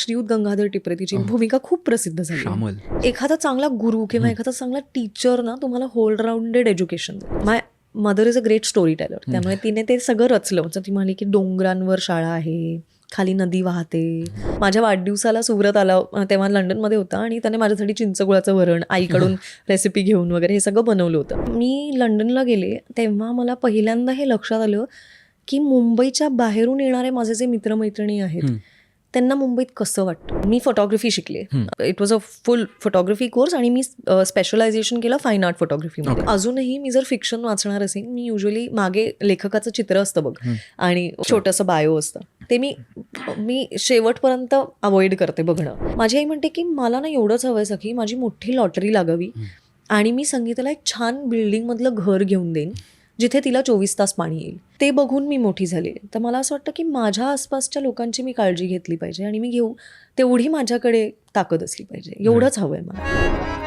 श्रीयुत गंगाधर टिपरे तिची भूमिका खूप प्रसिद्ध झाली. श्यामल. एखादा चांगला गुरु किंवा एखादा चांगला टीचर ना तुम्हाला whole rounded education. My mother is a great story teller. त्यामुळे तिने ते सगळं रचलं. म्हणजे ती म्हणाली की डोंगरांवर शाळा आहे, खाली नदी वाहते. माझ्या वाढदिवसाला सुरत आला तेव्हा लंडनमध्ये होता आणि त्याने माझ्यासाठी चिंचगुळाचं वरण आईकडून रेसिपी घेऊन वगैरे हे सगळं बनवलं होतं. मी लंडनला गेले तेव्हा मला पहिल्यांदा हे लक्षात आलं की मुंबईच्या बाहेरून येणारे माझे जे मित्रमैत्रिणी आहेत त्यांना मुंबईत कसं वाटतं. मी फोटोग्राफी शिकले. It was a full photography course आणि मी स्पेशलायझेशन केलं फाईन आर्ट फोटोग्राफीमध्ये. अजूनही मी जर फिक्शन वाचणार असेल, मी युजली मागे लेखकाचं चित्र असतं बघ आणि छोटंसं बायो असतं, ते मी शेवटपर्यंत अवॉइड करते बघणं. माझी आई म्हणते की मला ना एवढंच हवंय सखी, माझी मोठी लॉटरी लागावी आणि मी संगीताला एक छान बिल्डिंगमधलं घर घेऊन देईन जिथे तिला 24 तास पाणी येईल. ते बघून मी मोठी झाली. तर मला असं वाटतं की माझ्या आसपासच्या लोकांची मी काळजी घेतली पाहिजे आणि मी घेऊ तेवढी माझ्याकडे ताकद असली पाहिजे. एवढंच हवंय मला.